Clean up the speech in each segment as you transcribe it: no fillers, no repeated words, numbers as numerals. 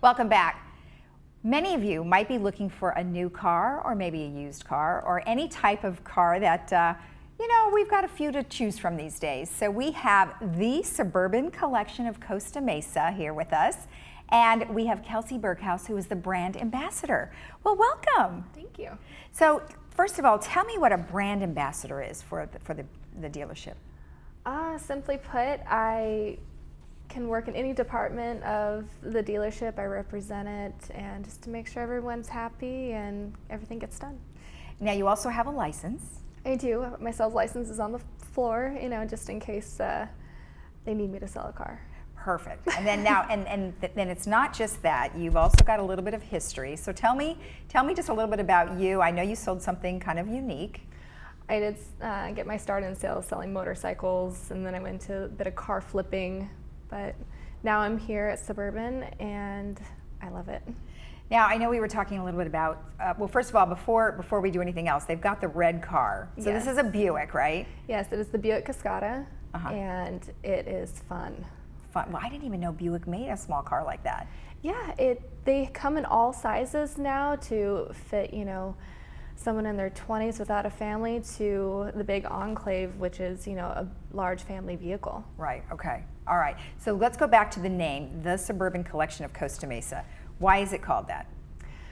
Welcome back. Many of you might be looking for a new car or maybe a used car or any type of car that, we've got a few to choose from these days. So we have the Suburban collection of Costa Mesa here with us. And we have Kelsey Berghaus, who is the brand ambassador. Well, welcome. Thank you. So first of all, tell me what a brand ambassador is for the dealership. Simply put, I can work in any department of the dealership. I represent it, and just to make sure everyone's happy and everything gets done. Now you also have a license. I do. My sales license is on the floor, just in case they need me to sell a car. Perfect. And then now, and then it's not just that. You've also got a little bit of history. So tell me just a little bit about you. I know you sold something kind of unique. I did get my start in sales selling motorcycles, and then I went into a bit of car flipping. But now I'm here at Suburban, and I love it. Now, I know we were talking a little bit about, well, first of all, before we do anything else, they've got the red car. So Yes. This is a Buick, right? Yes, it is the Buick Costa, and it is fun. Fun. Well, I didn't even know Buick made a small car like that. Yeah, they come in all sizes now to fit, someone in their 20s without a family to the big Enclave, which is, a large family vehicle. Right, okay. All right. So let's go back to the name, the Suburban Collection of Costa Mesa. Why is it called that?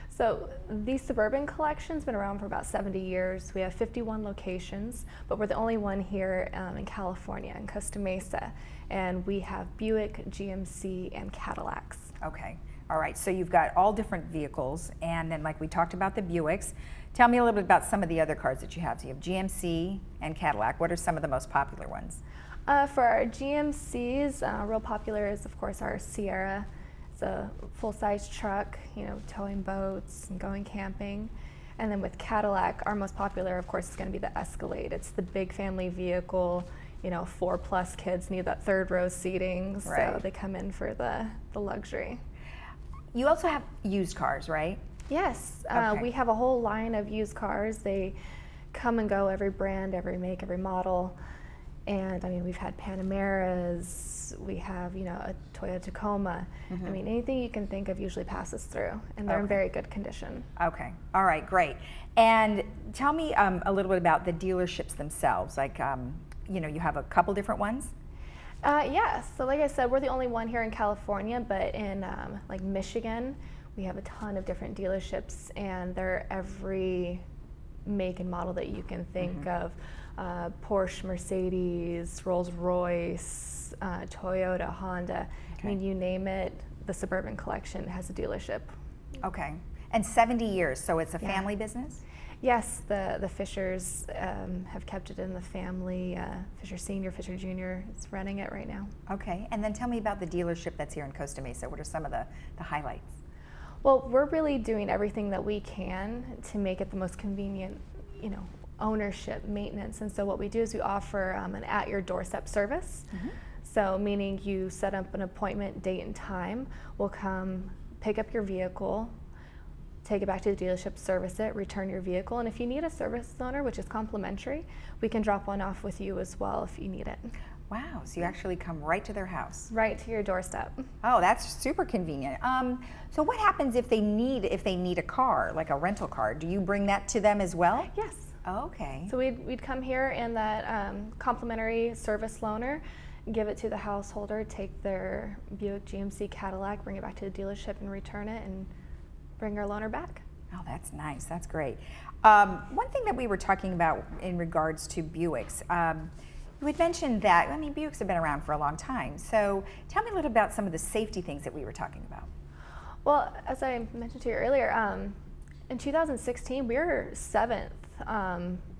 So the Suburban Collection's been around for about 70 years. We have 51 locations, but we're the only one here in California, in Costa Mesa. And we have Buick, GMC, and Cadillacs. Okay. All right. So you've got all different vehicles, and then like we talked about the Buicks. Tell me a little bit about some of the other cars that you have. So you have GMC and Cadillac. What are some of the most popular ones? For our GMCs, real popular is, of course, our Sierra. It's a full-size truck, towing boats and going camping. And then with Cadillac, our most popular, of course, is going to be the Escalade. It's the big family vehicle. 4+ kids need that third row seating, Right. so they come in for the luxury. You also have used cars, right? Yes, Okay. we have a whole line of used cars. They come and go, every brand, every make, every model. And we've had Panameras, we have, a Toyota Tacoma. Anything you can think of usually passes through, and they're in very good condition. Okay. All right, great. And tell me a little bit about the dealerships themselves. Like, you have a couple different ones? Yes, so like I said, we're the only one here in California, but in like Michigan, we have a ton of different dealerships, and they're every make and model that you can think of. Porsche, Mercedes, Rolls-Royce, Toyota, Honda. Okay. You name it, the Suburban Collection has a dealership. Okay. And 70 years, so it's a Yeah. family business? Yes, the Fishers have kept it in the family. Fisher Senior, Fisher Junior is running it right now. Okay. And then tell me about the dealership that's here in Costa Mesa. What are some of the highlights? Well, we're really doing everything that we can to make it the most convenient, ownership, maintenance. And so what we do is we offer an at-your-doorstep service. So meaning you set up an appointment, date and time. We'll come pick up your vehicle, take it back to the dealership, service it, return your vehicle. And if you need a service loaner, which is complimentary, we can drop one off with you as well if you need it. Wow. So you actually come right to their house. Right to your doorstep. Oh, that's super convenient. So what happens if they need a car, like a rental car? Do you bring that to them as well? Yes. Oh, okay. So we'd come here in that complimentary service loaner, give it to the householder, take their Buick, GMC, Cadillac, bring it back to the dealership and return it, and bring our loaner back. Oh, that's nice. That's great. One thing that we were talking about in regards to Buicks, you had mentioned that, Buicks have been around for a long time. So tell me a little about some of the safety things that we were talking about. Well, as I mentioned to you earlier, in 2016, we were 7th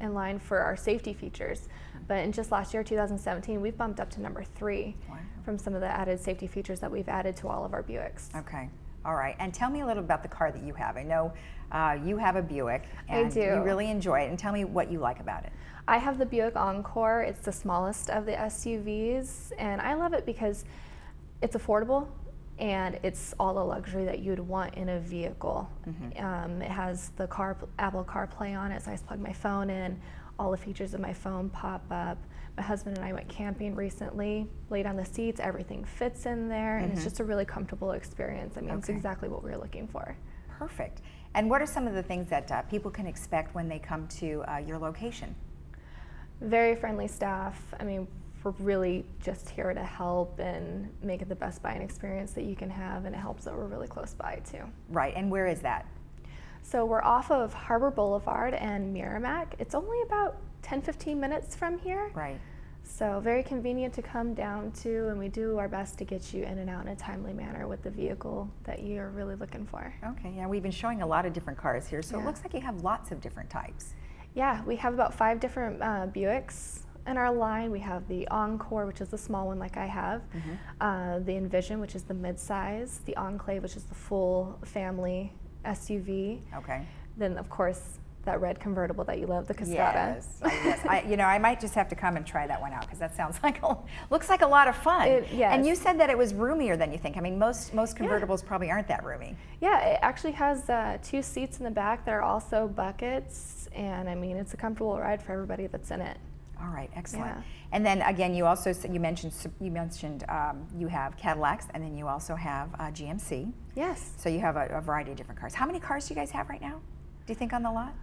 in line for our safety features. But in just last year, 2017, we've bumped up to number 3 from some of the added safety features that we've added to all of our Buicks. Okay. All right. And tell me a little about the car that you have. I know you have a Buick, and I do. You really enjoy it. And tell me what you like about it. I have the Buick Encore. It's the smallest of the SUVs, and I love it because it's affordable and it's all the luxury that you'd want in a vehicle. It has the Apple CarPlay on it, so I just plug my phone in. all the features of my phone pop up. My husband and I went camping recently, laid on the seats, everything fits in there, and it's just a really comfortable experience. I mean, it's exactly what we were looking for. Perfect. And what are some of the things that people can expect when they come to your location? Very friendly staff. I mean, we're really just here to help and make it the best buying experience that you can have, and it helps that we're really close by too. Right, and where is that? So we're off of Harbor Boulevard and Merrimack. It's only about 10-15 minutes from here. Right. So very convenient to come down to, and we do our best to get you in and out in a timely manner with the vehicle that you're really looking for. Okay, yeah, we've been showing a lot of different cars here, so it looks like you have lots of different types. Yeah, we have about 5 different Buicks in our line. We have the Encore, which is the small one like I have, the Envision, which is the mid-size, the Enclave, which is the full family SUV. Okay. Then, of course, that red convertible that you love, the Costa. Yes, yes. I might just have to come and try that one out because that sounds like looks like a lot of fun. Yes. And you said that it was roomier than you think. I mean, most convertibles probably aren't that roomy. Yeah, it actually has 2 seats in the back that are also buckets, and I mean, it's a comfortable ride for everybody that's in it. All right, excellent. Yeah. And then again, you also mentioned you have Cadillacs, and then you also have GMC. Yes. So you have a variety of different cars. How many cars do you guys have right now? Do you think on the lot?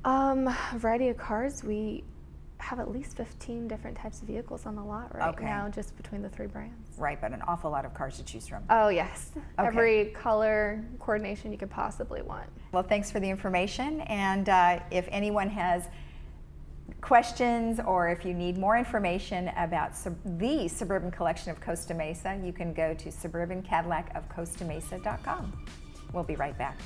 A variety of cars. We have at least 15 different types of vehicles on the lot right now, just between the 3 brands. Right, but an awful lot of cars to choose from. Oh yes, Okay. Every color coordination you could possibly want. Well, thanks for the information, and if anyone has questions or if you need more information about the Suburban collection of Costa Mesa, you can go to suburbancadillacofcostamesa.com. We'll be right back.